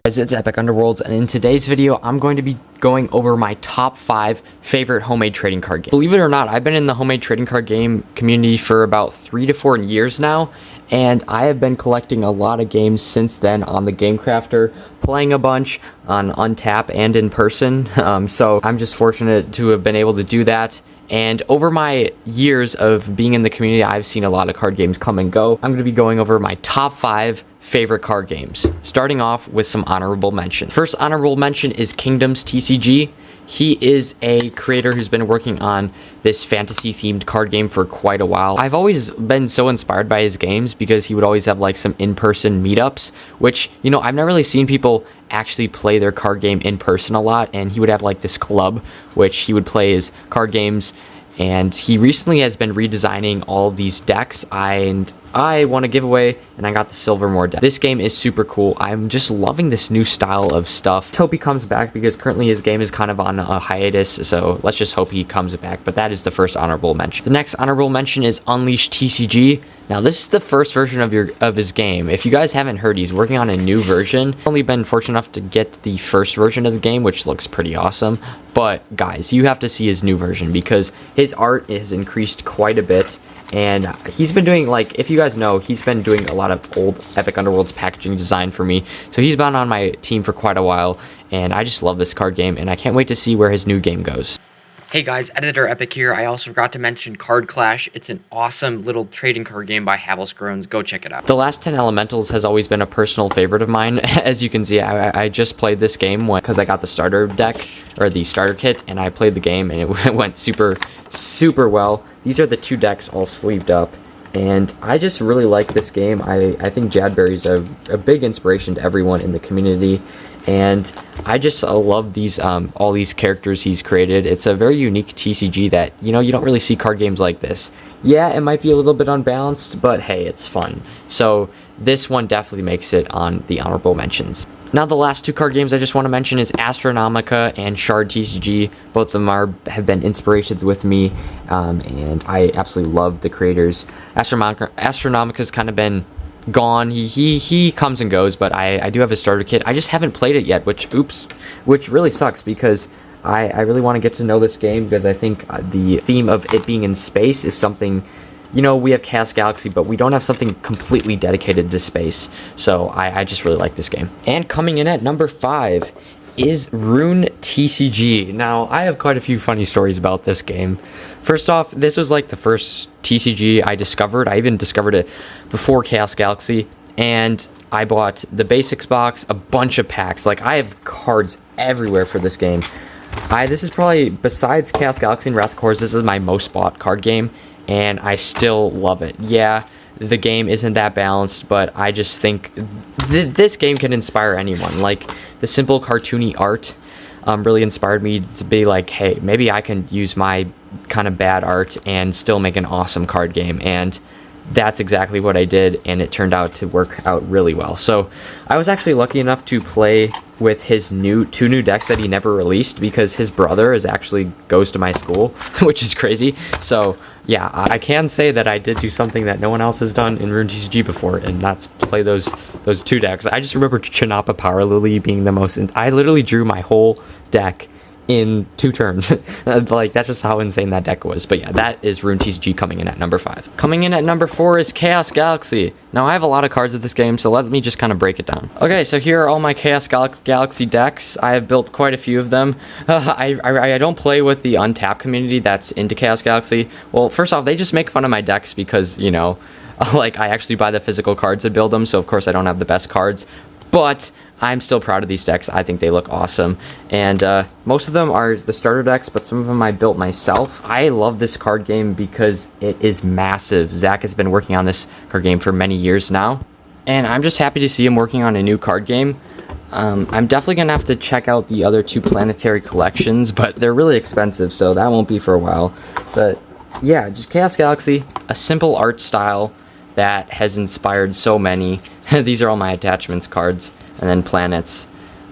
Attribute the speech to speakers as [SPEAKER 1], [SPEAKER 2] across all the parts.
[SPEAKER 1] Guys, it's Epic Underworlds, and in today's video, I'm going to be going over my top 5 favorite homemade trading card games. Believe it or not, I've been in the homemade trading card game community for about 3 to 4 years now, and I have been collecting a lot of games since then on the Game Crafter, playing a bunch on Untap and in person, so I'm just fortunate to have been able to do that. And over my years of being in the community, I've seen a lot of card games come and go. I'm going to be going over my top 5 favorite card games, starting off with some honorable mention. First honorable mention is Kingdoms TCG. He is a creator who's been working on this fantasy themed card game for quite a while. I've always been so inspired by his games because he would always have like some in-person meetups, which, you know, I've never really seen people actually play their card game in person a lot. And he would have like this club which he would play his card games, and he recently has been redesigning all of these decks, and I won a giveaway and I got the Silvermore deck. This game is super cool. I'm just loving this new style of stuff. Let's hope he comes back because currently his game is kind of on a hiatus, so let's just hope he comes back. But that is the first honorable mention. The next honorable mention is Unleash TCG. Now this is the first version of his game. If you guys haven't heard, he's working on a new version. I've only been fortunate enough to get the first version of the game, which looks pretty awesome. But guys, you have to see his new version because his art has increased quite a bit. And he's been doing, like, if you guys know, he's been doing a lot of old Epic Underworld's packaging design for me. So he's been on my team for quite a while, and I just love this card game, and I can't wait to see where his new game goes. Hey guys, Editor Epic here. I also forgot to mention Card Clash. It's an awesome little trading card game by Havels Groans. Go check it out. The Last 10 Elementals has always been a personal favorite of mine. As you can see, I just played this game because I got the starter deck, or the starter kit, and I played the game, and it went super well. These are the 2 decks all sleeved up, and I just really like this game. I think Jadberry's a big inspiration to everyone in the community, and I just love these all these characters he's created. It's a very unique TCG that, you know, you don't really see card games like this. Yeah, it might be a little bit unbalanced, but hey, it's fun. So this one definitely makes it on the honorable mentions. Now the last 2 card games I just want to mention is Astronomica and Shard TCG. Both of them have been inspirations with me, and I absolutely love the creators. Astronomica's kind of been gone. He comes and goes, but I do have his starter kit. I just haven't played it yet, which really sucks because I really want to get to know this game because I think the theme of it being in space is something. You know, we have Chaos Galaxy, but we don't have something completely dedicated to space. So I just really like this game. And coming in at number 5 is Rune TCG. Now, I have quite a few funny stories about this game. First off, this was like the first TCG I discovered. I even discovered it before Chaos Galaxy. And I bought the basics box, a bunch of packs. Like, I have cards everywhere for this game. This is probably, besides Chaos Galaxy and Wrath of Kors, this is my most bought card game. And I still love it. Yeah, the game isn't that balanced, but I just think this game can inspire anyone. Like, the simple cartoony art really inspired me to be like, hey, maybe I can use my kind of bad art and still make an awesome card game. And that's exactly what I did, and it turned out to work out really well. So I was actually lucky enough to play with his 2 new decks that he never released because his brother goes to my school, which is crazy. So yeah, I can say that I did do something that no one else has done in Rune TCG before, and that's play those 2 decks. I just remember Chinapa Power Lily being the most. I literally drew my whole deck in 2 turns. Like, that's just how insane that deck was. But yeah, that is Rune TCG coming in at number 5. Coming in at number 4 is Chaos Galaxy. Now, I have a lot of cards of this game, so let me just kind of break it down. Okay, so here are all my Chaos Galaxy decks. I have built quite a few of them. I don't play with the Untap community that's into Chaos Galaxy. Well, first off, they just make fun of my decks because, you know, like, I actually buy the physical cards and build them, so of course I don't have the best cards. But I'm still proud of these decks. I think they look awesome. And most of them are the starter decks, but some of them I built myself. I love this card game because it is massive. Zach has been working on this card game for many years now. And I'm just happy to see him working on a new card game. I'm definitely going to have to check out the other 2 planetary collections, but they're really expensive, so that won't be for a while. But yeah, just Chaos Galaxy, a simple art style that has inspired so many. These are all my attachments cards. And then planets.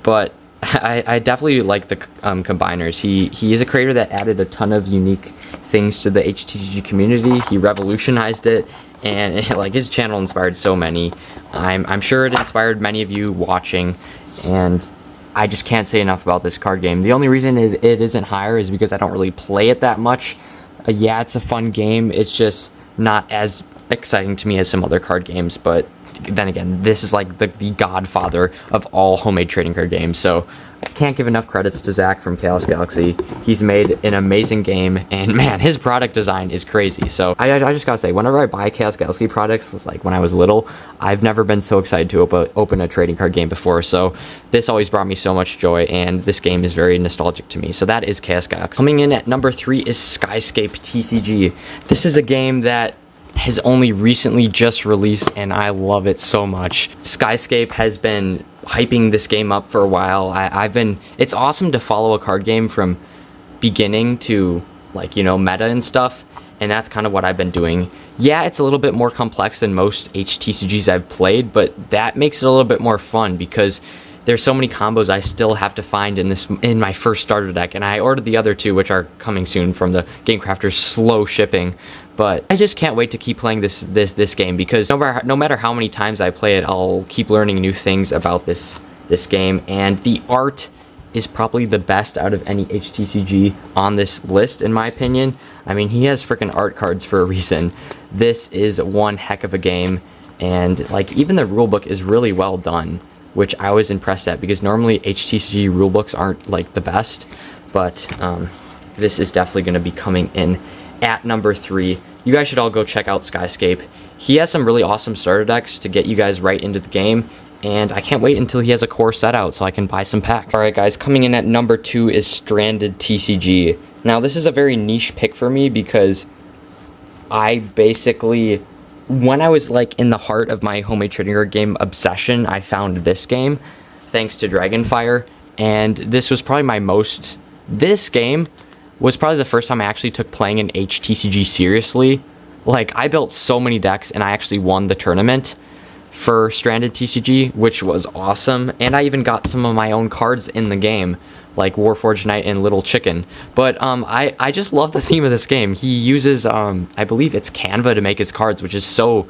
[SPEAKER 1] But I definitely like the combiners. He is a creator that added a ton of unique things to the HTCG community. He revolutionized it, and like, his channel inspired so many. I'm sure it inspired many of you watching. and I just can't say enough about this card game. The only reason is it isn't higher is because I don't really play it that much. Yeah, it's a fun game. It's just not as exciting to me as some other card games, but then again, this is like the godfather of all homemade trading card games, so I can't give enough credits to Zach from Chaos Galaxy. He's made an amazing game, and man, his product design is crazy. So I just gotta say, whenever I buy Chaos Galaxy products, it's like when I was little, I've never been so excited to open a trading card game before, so this always brought me so much joy, and this game is very nostalgic to me. So that is Chaos Galaxy. Coming in at number 3 is Skyscape TCG. This is a game that has only recently just released, and I love it so much. Skyscape has been hyping this game up for a while. It's awesome to follow a card game from beginning to, like, you know, meta and stuff, and that's kind of what I've been doing. Yeah, it's a little bit more complex than most HTCGs I've played, but that makes it a little bit more fun because there's so many combos I still have to find in my first starter deck, and I ordered the other 2, which are coming soon from the Game Crafter's slow shipping. But I just can't wait to keep playing this game, because no matter how many times I play it, I'll keep learning new things about this game. And the art is probably the best out of any HTCG on this list, in my opinion. I mean, he has freaking art cards for a reason. This is one heck of a game, and like even the rulebook is really well done, which I was impressed at, because normally HTCG rulebooks aren't like the best, but this is definitely going to be coming in at number 3. You guys should all go check out Skyscape. He has some really awesome starter decks to get you guys right into the game, and I can't wait until he has a core set out so I can buy some packs. Alright guys, coming in at number 2 is Stranded TCG. Now this is a very niche pick for me, because I basically, when I was like in the heart of my homemade trading card game obsession, I found this game thanks to Dragonfire, and this was probably this game was probably the first time I actually took playing an HTCG seriously. Like, I built so many decks, and I actually won the tournament for Stranded TCG, which was awesome, and I even got some of my own cards in the game, like Warforged Knight and Little Chicken. But I just love the theme of this game. He uses, I believe it's Canva to make his cards, which is so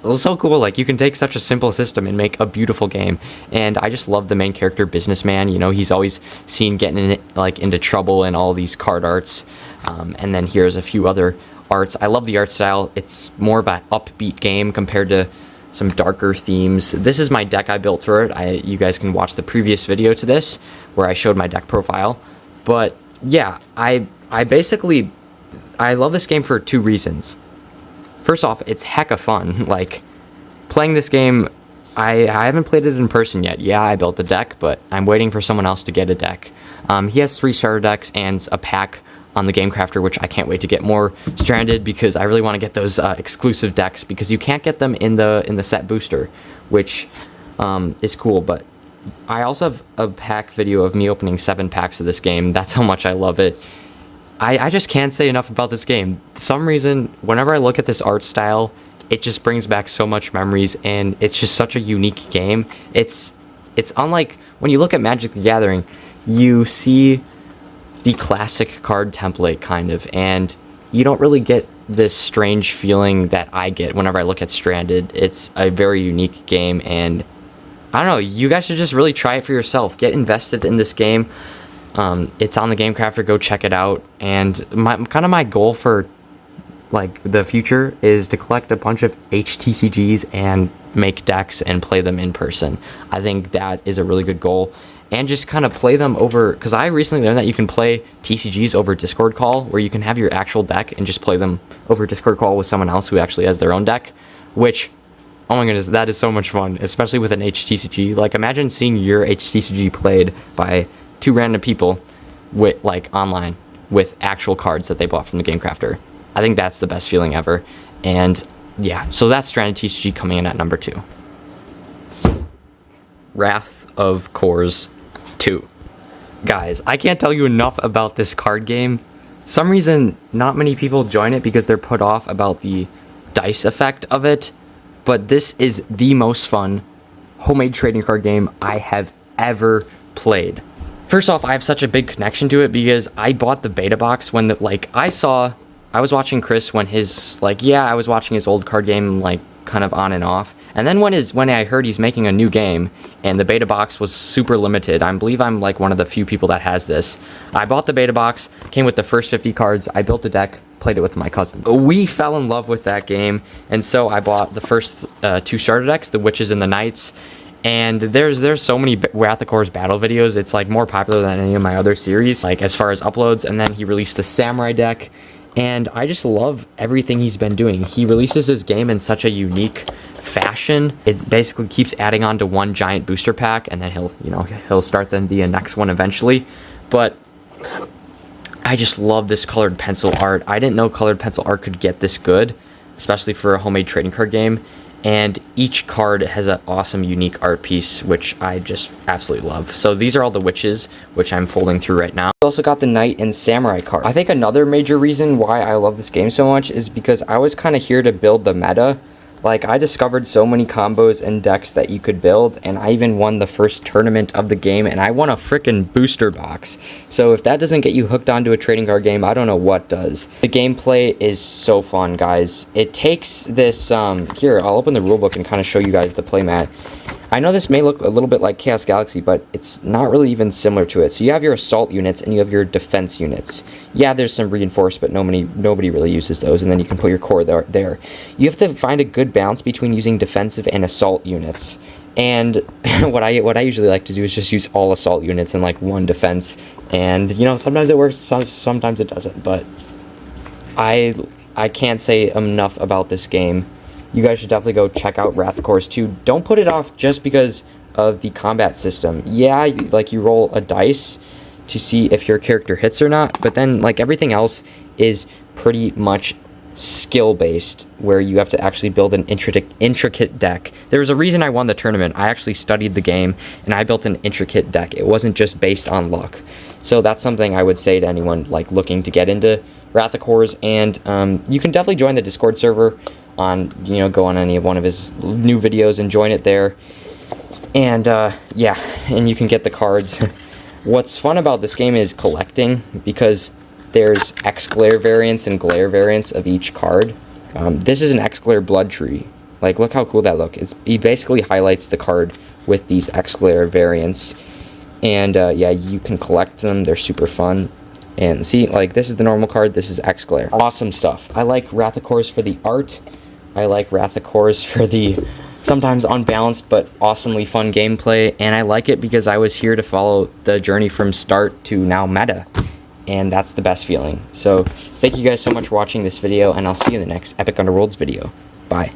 [SPEAKER 1] cool. Like, you can take such a simple system and make a beautiful game. And I just love the main character, Businessman. You know, he's always seen getting into trouble in all these card arts. And then here's a few other arts. I love the art style. It's more of an upbeat game compared to some darker themes. This is my deck I built for it. You guys can watch the previous video to this where I showed my deck profile. But yeah, I love this game for 2 reasons. First off, it's hecka fun. Like, playing this game, I haven't played it in person yet. Yeah, I built a deck, but I'm waiting for someone else to get a deck. He has 3 starter decks and a pack on the Game Crafter, which I can't wait to get more Stranded, because I really want to get those exclusive decks, because you can't get them in the set booster, which is cool. But I also have a pack video of me opening 7 packs of this game. That's how much I love it. I just can't say enough about this game. For some reason, whenever I look at this art style, it just brings back so much memories, and it's just such a unique game. It's unlike when you look at Magic the Gathering, you see the classic card template kind of, and you don't really get this strange feeling that I get whenever I look at Stranded. It's a very unique game, and I don't know, you guys should just really try it for yourself. Get invested in this game. It's on the Game Crafter. Go check it out. And my goal for like the future is to collect a bunch of HTCGs and make decks and play them in person. I think that is a really good goal. And just kind of play them over, because I recently learned that you can play TCGs over Discord call, where you can have your actual deck and just play them over Discord call with someone else who actually has their own deck, which, oh my goodness, that is so much fun, especially with an HTCG. Like, imagine seeing your HTCG played by 2 random people with, like, online with actual cards that they bought from the Game Crafter. I think that's the best feeling ever. And yeah, so that's Stranded TCG coming in at number 2. Wrath of Cores 2. Guys, I can't tell you enough about this card game. Some reason not many people join it because they're put off about the dice effect of it, but this is the most fun homemade trading card game I have ever played. First off, I have such a big connection to it because I bought the beta box when I was watching Chris when I was watching his old card game, like, kind of on and off. And then when I heard he's making a new game, and the beta box was super limited, I believe I'm like one of the few people that has this. I bought the beta box, came with the first 50 cards, I built a deck, played it with my cousin. We fell in love with that game, and so I bought the first 2 starter decks, the Witches and the Knights. And there's so many Wrath of Kor's battle videos. It's like more popular than any of my other series, like as far as uploads. And then he released the Samurai deck, and I just love everything he's been doing. He releases his game in such a unique fashion. It basically keeps adding on to one giant booster pack, and then he'll start then the next one eventually. But I just love this colored pencil art. I didn't know colored pencil art could get this good, especially for a homemade trading card game. And each card has an awesome, unique art piece, which I just absolutely love. So these are all the Witches, which I'm folding through right now. I also got the Knight and Samurai card. I think another major reason why I love this game so much is because I was kind of here to build the meta. Like, I discovered so many combos and decks that you could build, and I even won the first tournament of the game, and I won a frickin' booster box. So if that doesn't get you hooked onto a trading card game, I don't know what does. The gameplay is so fun, guys. It takes this, here, I'll open the rulebook and kind of show you guys the playmat. I know this may look a little bit like Chaos Galaxy, but it's not really even similar to it. So you have your assault units and you have your defense units. Yeah, there's some reinforced, but nobody really uses those. And then you can put your core there. You have to find a good balance between using defensive and assault units. And what I usually like to do is just use all assault units and like one defense. And you know, sometimes it works, sometimes it doesn't. But I can't say enough about this game. You guys should definitely go check out Wrath of Kor's 2. Don't put it off just because of the combat system. Yeah, like you roll a dice to see if your character hits or not, but then like everything else is pretty much skill-based, where you have to actually build an intricate deck. There's a reason I won the tournament. I actually studied the game, and I built an intricate deck. It wasn't just based on luck. So that's something I would say to anyone like looking to get into Wrath of Kor's, and you can definitely join the Discord server on, go on any one of his new videos and join it there. And yeah, and you can get the cards. What's fun about this game is collecting, because there's X-Glare variants and Glare variants of each card. This is an X-Glare Blood Tree. Like, look how cool that looks. He basically highlights the card with these X-Glare variants. And yeah, you can collect them. They're super fun. And see, like, this is the normal card. This is X-Glare. Awesome stuff. I like Wrath of Kor's for the art. I like Wrath of Kor's for the sometimes unbalanced but awesomely fun gameplay, and I like it because I was here to follow the journey from start to now meta, and that's the best feeling. So thank you guys so much for watching this video, and I'll see you in the next Epic Underworlds video. Bye.